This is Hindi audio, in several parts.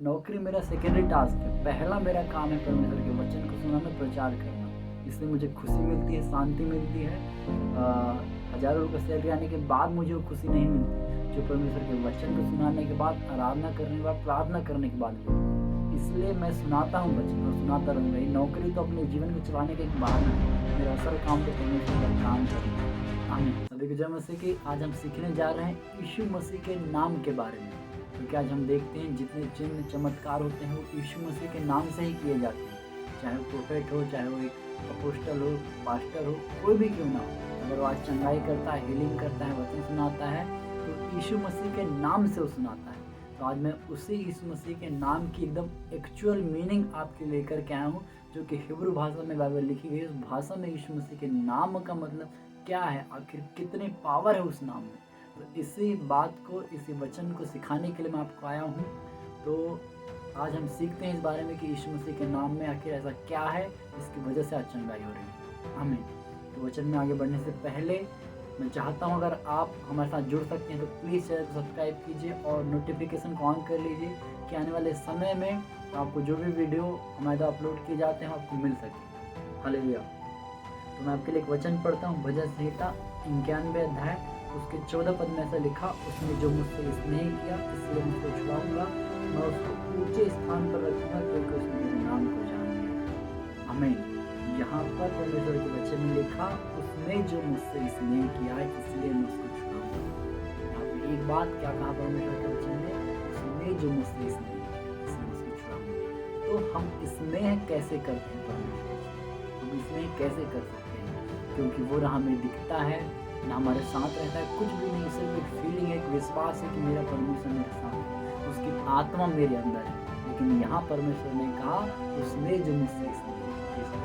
नौकरी मेरा सेकेंडरी टास्क है। पहला मेरा काम है परमेश्वर के वचन को सुनाना, प्रचार करना। इससे मुझे खुशी मिलती है, शांति मिलती है। हज़ारों रुपये सैलरी आने के बाद मुझे वो खुशी नहीं मिलती जो परमेश्वर के वचन को सुनाने के बाद, आराधना करने के बाद, प्रार्थना करने के बाद मिलती है। इसलिए मैं सुनाता हूँ वचन और सुनाता रहूँगा। ये नौकरी तो अपने जीवन को चलाने का एक बहाना है। मेरा असल काम तो परमेश्वर का काम करना है। आमीन। सभी को जय मसीह की। आज हम सीखने जा रहे हैं यीशु मसीह के नाम के बारे में। क्योंकि आज हम देखते हैं जितने चिन्ह चमत्कार होते हैं वो यीशु मसीह के नाम से ही किए जाते हैं। चाहे वो प्रोफेट हो, चाहे वो एक अपोस्टल हो, पास्टर हो, कोई भी क्यों ना हो। अगर वो आज चंगाई करता है, हीलिंग करता है, वचन सुनाता है तो यीशु मसीह के नाम से वो सुनाता है। तो आज मैं उसी यीशु मसीह के नाम की एकदम एक्चुअल मीनिंग आपके लेकर के आया हूँ, जो कि हिब्रू भाषा में बाइबल लिखी गई है। उस भाषा में यीशु मसीह के नाम का मतलब क्या है, आखिर कितनी पावर है उस नाम में। तो इसी बात को, इसी वचन को सिखाने के लिए मैं आपको आया हूँ। तो आज हम सीखते हैं इस बारे में कि यीशु मसीह के नाम में आखिर ऐसा क्या है जिसकी वजह से आज चंगाई हो रही है। आमीन। तो वचन में आगे बढ़ने से पहले मैं चाहता हूँ, अगर आप हमारे साथ जुड़ सकते हैं तो प्लीज़ चैनल को सब्सक्राइब कीजिए और नोटिफिकेशन को ऑन कर लीजिए कि आने वाले समय में आपको जो भी वीडियो हमारे द्वारा अपलोड किए जाते हैं आपको मिल सके। हालेलुया। तो मैं आपके लिए एक वचन पढ़ता हूँ, भजन संहिता 91 अध्याय उसके 14 पद में ऐसा लिखा, उसने जो मुझसे स्नेह किया इसलिए मुझको छुड़ाऊंगा, मैं उसको ऊंचे स्थान पर रखूंगा क्योंकि उसने मेरे नाम को जान लिया। आमीन। यहाँ पर परमेश्वर के वचन में लिखा, उसने जो मुझसे स्नेह किया इसलिए मैं उसको छुड़ाऊंगा। यहाँ पे एक बात क्या कहा परमेश्वर के वचन में, उसने जो मुझसे स्नेह किया इसलिए उसको छुड़ाऊंगा। तो हम स्नेह कैसे करते हैं परमेश्वर से? हम स्नेह कैसे कर सकते हैं? क्योंकि वो ना हमें दिखता है, ना हमारे साथ रहता है, कुछ भी नहीं, सिर्फ एक फीलिंग है, एक विश्वास है कि मेरा परमेश्वर मेरे साथ है, उसकी आत्मा मेरे अंदर है। लेकिन यहाँ परमेश्वर ने कहा, उसने जो मुझसे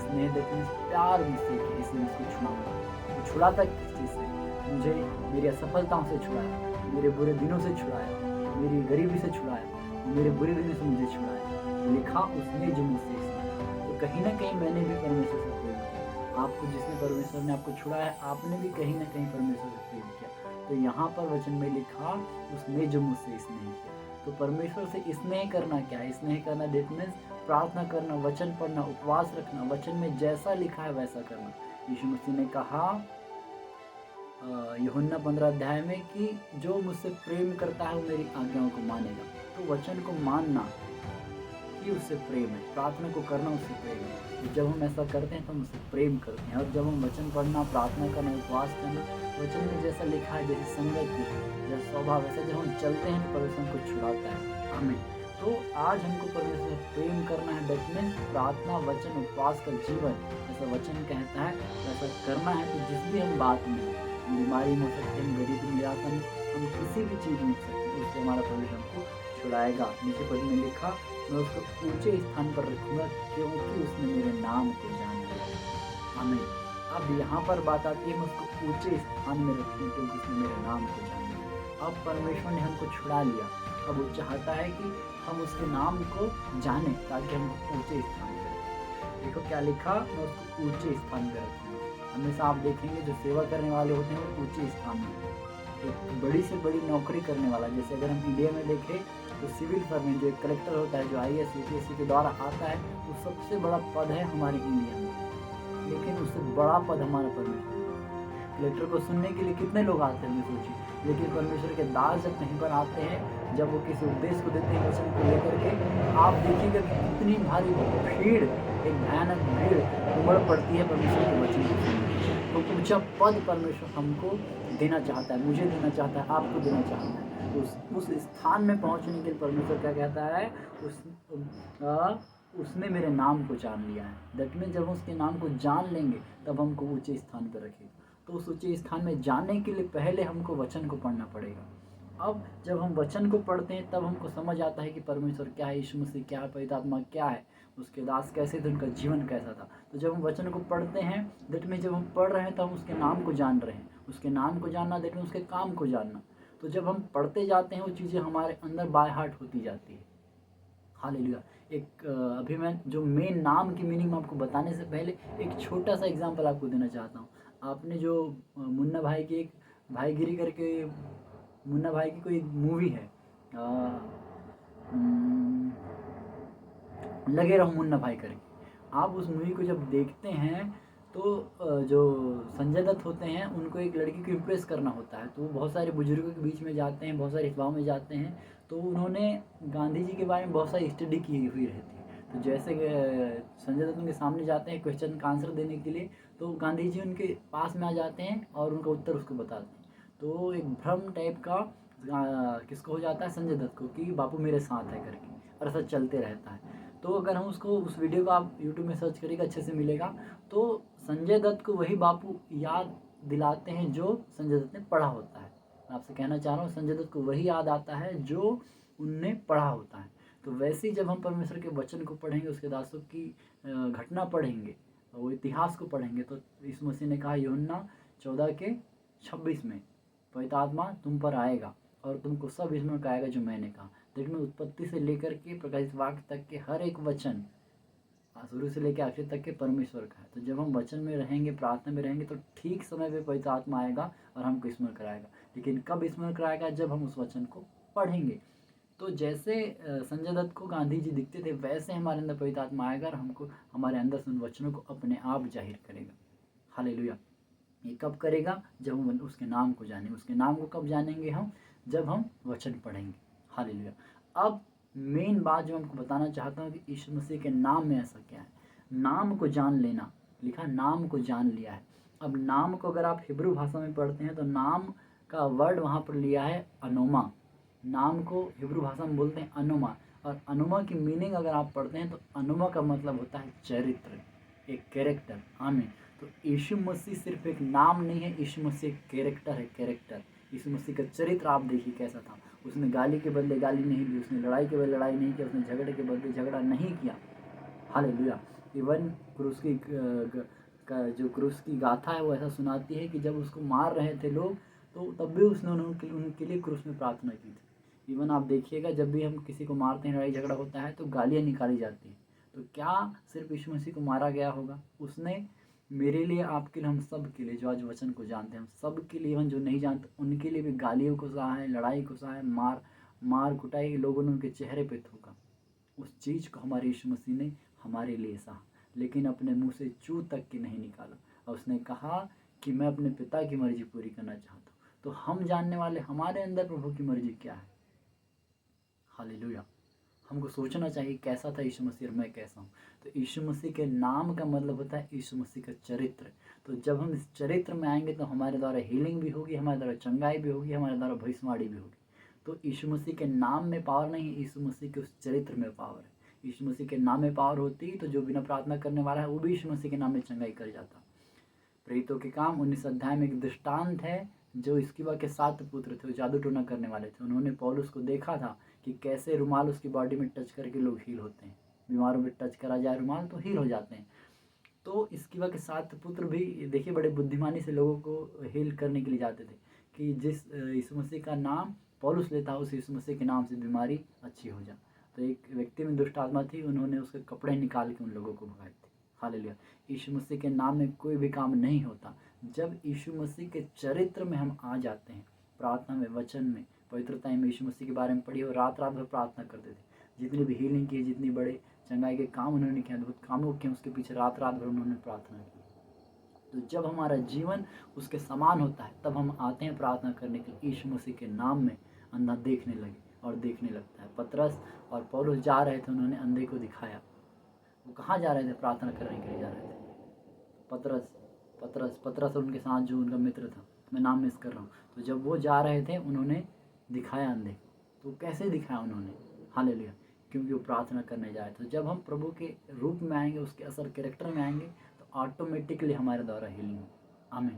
स्नेह देते हैं, प्यार मुझसे किया इसलिए उसको छुड़ाऊंगा। वो छुड़ाता किस चीज़ से? मुझे मेरी असफलताओं से छुड़ाया, मेरे बुरे दिनों से छुड़ाया, मेरी गरीबी से छुड़ाया, मेरे बुरे दिनों से मुझे छुड़ाया। लिखा, उसने जो मुझसे स्नेह। तो कहीं ना कहीं मैंने भी परमेश्वर से प्रेम किया। आपको जिसने परमेश्वर ने आपको छुड़ाया, आपने भी कहीं ना कहीं परमेश्वर से प्रेम किया। तो यहाँ पर वचन में लिखा, उसने जो मुझसे स्नेह किया। तो परमेश्वर से स्नेह करना क्या है? स्नेह करना दैट मीन्स प्रार्थना करना, वचन पढ़ना, उपवास रखना, वचन में जैसा लिखा है वैसा करना। यीशु मसीह ने कहा यूहन्ना 15 अध्याय में कि जो मुझसे प्रेम करता है वो मेरी आज्ञाओं को मानेगा। तो वचन को मानना ही उससे प्रेम है, प्रार्थना को करना उससे प्रेम है। तो जब हम ऐसा करते हैं तो हम उससे प्रेम करते हैं। और जब हम वचन पढ़ना, प्रार्थना करना, उपवास करना, वचन में जैसा लिखा है, जैसी संगत की, जैसा स्वभाव, वैसा जब हम चलते हैं तो परमेश्वर हमको छुड़ाता है। हमें तो आज हमको परमेश्वर से प्रेम करना है, दैट मीन्स प्रार्थना, वचन, उपवास का जीवन जैसा वचन कहता है वैसा करना है। तो जिस भी हम बात में, बीमारी में हो सकते हैं, गरीबी, निराशा में, हम किसी भी चीज़ में हो सकते हैं, उससे हमारा परमेश्वर हमको छुड़ाएगा। नीचे पद में लिखा, मैं उसको ऊंचे स्थान पर रखूंगा क्योंकि उसने मेरे नाम को जान लिया। आमीन। अब यहाँ पर बात आती है, मैं उसको ऊंचे स्थान में रखूँ क्योंकि उसने मेरे नाम को जान लिया। अब परमेश्वर ने हमको छुड़ा लिया, अब वो चाहता है कि हम उसके नाम को जाने ताकि हम ऊंचे स्थान पर रखें। देखो क्या लिखा, मैं उसको ऊंचे स्थान पर रखूँगा। हमेशा आप देखेंगे जो सेवा करने वाले होते हैं वो ऊंचे स्थान में, एक बड़ी से बड़ी नौकरी करने वाला। जैसे अगर हम इंडिया में देखें तो सिविल सर्वेंट जो एक कलेक्टर होता है, जो IAS UPSC के द्वारा आता है, वो सबसे बड़ा पद है हमारे इंडिया में। लेकिन उससे बड़ा पद हमारा परमेश्वर। कलेक्टर को सुनने के लिए कितने लोग आते हैं सोचिए। लेकिन परमेश्वर के दास जब कहीं पर आते हैं, जब वो किसी उद्देश्य को देते हैं वचन को लेकर के, आप देखिएगा कि कितनी भारी भीड़, एक भयानक भीड़ उमड़ पड़ती है परमेश्वर के वचन को सुनने। तो ऊंचा पद परमेश्वर हमको देना चाहता है, मुझे देना चाहता है, आपको देना चाहता है। उस स्थान में पहुंचने के लिए परमेश्वर क्या कहता है, उसने मेरे नाम को जान लिया है। दैट मीन्स जब हम उसके नाम को जान लेंगे तब हमको ऊंचे स्थान पर रखेगा। तो उस ऊंचे स्थान में जाने के लिए पहले हमको वचन को पढ़ना पड़ेगा। अब जब हम वचन को पढ़ते हैं तब हमको समझ आता है कि परमेश्वर क्या है, यीशु मसीह क्या है, पवित्र आत्मा क्या है, उसके दास कैसे थे, उनका जीवन कैसा था। तो जब हम वचन को पढ़ते हैं, दैट मीन्स जब हम पढ़ रहे हैं तो हम उसके नाम को जान रहे हैं। उसके नाम को जानना दैट मीन्स उसके काम को जानना। तो जब हम पढ़ते जाते हैं वो चीज़ें हमारे अंदर बाय हार्ट होती जाती है। हालेलुया। एक अभी मैं जो मेन नाम की मीनिंग आपको बताने से पहले एक छोटा सा एग्जांपल आपको देना चाहता हूँ। आपने जो मुन्ना भाई की एक भाईगिरी करके, मुन्ना भाई की कोई मूवी है, लगे रहो मुन्ना भाई करके। आप उस मूवी को जब देखते हैं तो जो संजय दत्त होते हैं उनको एक लड़की को इम्प्रेस करना होता है, तो वो बहुत सारे बुजुर्गों के बीच में जाते हैं, बहुत सारे सभाओं में जाते हैं, तो उन्होंने गांधी जी के बारे में बहुत सारी स्टडी की हुई रहती है। तो जैसे संजय दत्त उनके सामने जाते हैं क्वेश्चन का आंसर देने के लिए, तो गांधी जी उनके पास में आ जाते हैं और उनका उत्तर उसको बताते हैं। तो एक भ्रम टाइप का किसको हो जाता है, संजय दत्त को, कि बापू मेरे साथ है करके, और ऐसा चलते रहता है। तो अगर हम उसको उस वीडियो को आप यूट्यूब में सर्च करिएगा, अच्छे से मिलेगा। तो संजय दत्त को वही बापू याद दिलाते हैं जो संजय दत्त ने पढ़ा होता है। मैं आपसे कहना चाह रहा हूँ, संजय दत्त को वही याद आता है जो उनने पढ़ा होता है। तो वैसे ही जब हम परमेश्वर के वचन को पढ़ेंगे, उसके दासों की घटना पढ़ेंगे, वो इतिहास को पढ़ेंगे, तो यीशु मसीह ने कहा यूहन्ना 14:26 में, पवित्र आत्मा तुम पर आएगा और तुमको सब इसमें कहेगा जो मैंने कहा। देखिए, मैं उत्पत्ति से लेकर के प्रकाशित वाक्य तक के हर एक वचन, शुरू से लेकर आखिर तक के परमेश्वर का है। तो जब हम वचन में रहेंगे, प्रार्थना में रहेंगे, तो ठीक समय पे पवित्र आत्मा आएगा और हमको स्मरण कराएगा। लेकिन कब स्मरण कराएगा? जब हम उस वचन को पढ़ेंगे। तो जैसे संजय दत्त को गांधी जी दिखते थे, वैसे हमारे अंदर पवित्र आत्मा आएगा और हमको हमारे अंदर से उन वचनों को अपने आप जाहिर करेगा। हालेलुया। ये कब करेगा? जब हम उसके नाम को जानेंगे। उसके नाम को कब जानेंगे हम? जब हम वचन पढ़ेंगे। हालेलुया। अब मेन बात जो हमको बताना चाहता हूँ कि यीशु मसीह के नाम में ऐसा क्या है। नाम को जान लेना, लिखा नाम को जान लिया है। अब नाम को अगर आप हिब्रू भाषा में पढ़ते हैं तो नाम का वर्ड वहाँ पर लिया है अनोमा। नाम को हिब्रू भाषा में बोलते हैं अनोमा, और अनोमा की मीनिंग अगर आप पढ़ते हैं तो अनोमा का मतलब होता है चरित्र, एक कैरेक्टर। आमीन। तो यीशु मसीह सिर्फ एक नाम नहीं है, यीशु मसीह एक कैरेक्टर है, कैरेक्टर। यीशु मसीह का चरित्र आप देखिए कैसा था। उसने गाली के बदले गाली नहीं दी, उसने लड़ाई के बदले लड़ाई नहीं किया, उसने झगड़े के बदले झगड़ा नहीं किया। हालेलुया। इवन क्रूस की जो क्रूस की गाथा है वो ऐसा सुनाती है कि जब उसको मार रहे थे लोग, तो तब भी उसने उनके लिए क्रूस में प्रार्थना की थी। इवन आप देखिएगा, जब भी हम किसी को मारते हैं, लड़ाई झगड़ा होता है, तो गालियाँ निकाली जाती हैं। तो क्या सिर्फ यीशु मसीह को मारा गया होगा? उसने मेरे लिए, आपके लिए, हम सब के लिए, जो आज वचन को जानते हैं, हम सब के लिए, इवन जो नहीं जानते उनके लिए भी गालियों को सहा है, लड़ाई को सहा है, मार कुटाई लोगों ने उनके चेहरे पे थूका। उस चीज़ को हमारे यीशु मसीह ने हमारे लिए सहा, लेकिन अपने मुंह से चू तक की नहीं निकाला। और उसने कहा कि मैं अपने पिता की मर्जी पूरी करना चाहता हूँ। तो हम जानने वाले, हमारे अंदर प्रभु की मर्जी क्या है। हालेलुया। हमको सोचना चाहिए कैसा था यीशु मसीह और मैं कैसा हूँ। तो यीशु मसीह के नाम का मतलब होता है यीशु मसीह का चरित्र। तो जब हम इस चरित्र में आएंगे तो हमारे द्वारा हीलिंग भी होगी, हमारे द्वारा चंगाई भी होगी, हमारे द्वारा भविष्यवाणी भी होगी। तो यीशु मसीह के नाम में पावर नहीं है, यीशु मसीह के उस चरित्र में पावर है। यीशु मसीह के नाम में पावर होती तो जो बिना प्रार्थना करने वाला है वो भी यीशु मसीह के नाम में चंगाई कर जाता। प्रेरितों के काम 19 अध्याय में एक दृष्टांत है। जो स्किवा के 7 पुत्र थे, वो जादू टोना करने वाले थे। उन्होंने पौलुस को देखा था कि कैसे रुमाल उसकी बॉडी में टच करके लोग हील होते हैं। बीमारों में टच करा जाए रुमाल तो हील हो जाते हैं। तो स्किवा के 7 पुत्र भी देखिए बड़े बुद्धिमानी से लोगों को हील करने के लिए जाते थे कि जिस यीशु मसीह का नाम पौलुस लेता उस यीशु मसीह के नाम से बीमारी अच्छी हो जाए। तो एक व्यक्ति में दुष्ट आत्मा थी, उन्होंने उसके कपड़े निकाल के उन लोगों को भगाए थे। हालेलुया। यीशु मसीह के नाम में कोई भी काम नहीं होता। जब यीशु मसीह के चरित्र में हम आ जाते हैं, प्रार्थना में, वचन में, पवित्रता में यीशु मसीह के बारे में पढ़िए और रात रात भर प्रार्थना करते थे। जितनी भी हीलिंग की, जितनी बड़े चंगाई के काम उन्होंने किए, अद्भुत कामों किए, उसके पीछे रात रात भर उन्होंने प्रार्थना की। तो जब हमारा जीवन उसके समान होता है, तब हम आते हैं प्रार्थना करने के लिए यीशु मसीह के नाम में। अंधा देखने लगे और देखने लगता है। पतरस और पौलुस जा रहे थे, उन्होंने अंधे को दिखाया। वो कहाँ जा रहे थे? प्रार्थना करने के लिए जा रहे थे। पतरस और उनके साथ जो उनका मित्र था, मैं नाम मिस कर रहा हूँ। तो जब वो जा रहे थे, उन्होंने दिखाया अंधे को। तो कैसे दिखाया उन्होंने? हालेलुया। क्योंकि वो प्रार्थना करने जाए। तो जब हम प्रभु के रूप में आएंगे, उसके असर कैरेक्टर में आएंगे, तो ऑटोमेटिकली हमारे द्वारा हीलिंग हो। आमीन।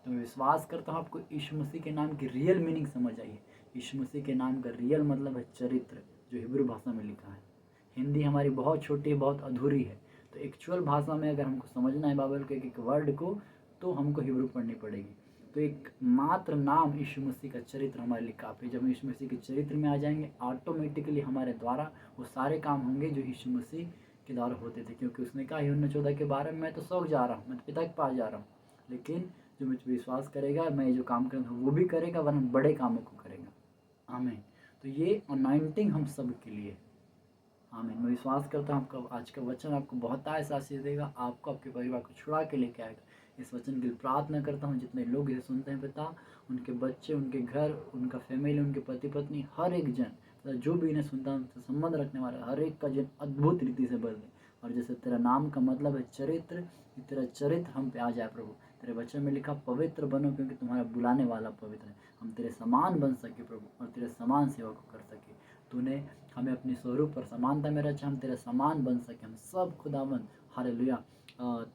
तो मैं विश्वास करता हूँ आपको यीशु मसीह के नाम की रियल मीनिंग समझ आई है। यीशु मसीह के नाम का रियल मतलब है चरित्र, जो हिब्रू भाषा में लिखा है। हिंदी हमारी बहुत छोटी है, बहुत अधूरी है। तो एक्चुअल भाषा में अगर हमको समझना है बाइबल के एक वर्ड को, तो हमको हिब्रू पढ़नी पड़ेगी। तो एक मात्र नाम यीशु मसीह का चरित्र हमारे लिए काफ़ी। जब हम यीशु मसीह के चरित्र में आ जाएंगे, ऑटोमेटिकली हमारे द्वारा वो सारे काम होंगे जो यीशु मसीह के द्वारा होते थे। क्योंकि उसने कहा यूहन्ना 14 के 12 में, मैं तो सौख जा रहा हूँ, मैं तो पिता के पास जा रहा हूँ, लेकिन जो मुझ पर विश्वास करेगा, मैं जो काम करूँगा वो भी करेगा, वरना बड़े कामों को करेगा। आमीन। तो ये अनॉइंटिंग हम सब के लिए। आमीन। मैं विश्वास करता हूँ आपका आज का वचन आपको बहुत आशीष देगा, आपको आपके परिवार को छुड़ा के लेके आएगा। इस वचन के लिए प्रार्थना करता हूँ जितने लोग इसे सुनते हैं पिता, उनके बच्चे, उनके घर, उनका फैमिली, उनके पति पत्नी, हर एक जन जो भी इन्हें सुनता है उनसे संबंध रखने वाला हर एक का जन अद्भुत रीति से बदले। और जैसे तेरा नाम का मतलब है चरित्र, तेरा चरित्र हम पे आ जाए प्रभु। तेरे वचन में लिखा पवित्र बनो क्योंकि तुम्हारा बुलाने वाला पवित्र है। हम तेरे समान बन सके प्रभु और तेरे समान सेवा को कर सके। तूने हमें अपनी स्वरूप और समानता में रचा, हम तेरे समान बन सके। हम सब खुदावंद हालेलुया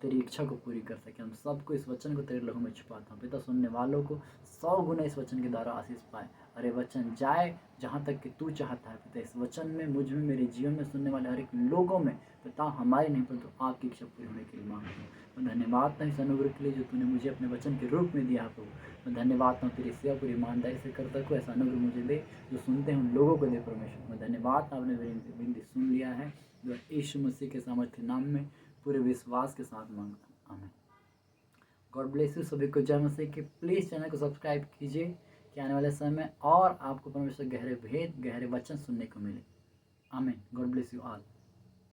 तेरी इच्छा को पूरी कर सके। हम सबको इस वचन को तेरे लहू में छुपाता हूँ पिता। सुनने वालों को 100 गुना इस वचन के द्वारा आशीष पाए। अरे वचन जाए जहाँ तक कि तू चाहता है पिता। इस वचन में, मुझ में, मेरे जीवन में सुनने वाले हर एक लोगों में पिता, हमारे नहीं परंतु आपकी इच्छा पूरी होने के लिए मांगता हूँ। मैं धन्यवाद था इस अनुग्रह के लिए जो तूने मुझे अपने वचन के रूप में दिया प्रभु। मैं धन्यवाद हूँ तेरी सेवा पूरी ईमानदारी से करता हूँ। ऐसा अनुग्रह मुझे दे जो सुनते हैं उन लोगों को दे परमेश्वर। मैं धन्यवाद आपने मेरी विनती सुन लिया है जो यीशु मसीह के सामर्थ्य नाम में पूरे विश्वास के साथ मांगता हूँ, आमीन। God bless you. सभी को जय मसीह की। प्लीज़ चैनल को सब्सक्राइब कीजिए कि आने वाले समय में और आपको परमेश्वर गहरे भेद, गहरे वचन सुनने को मिले। आमीन। God bless you all.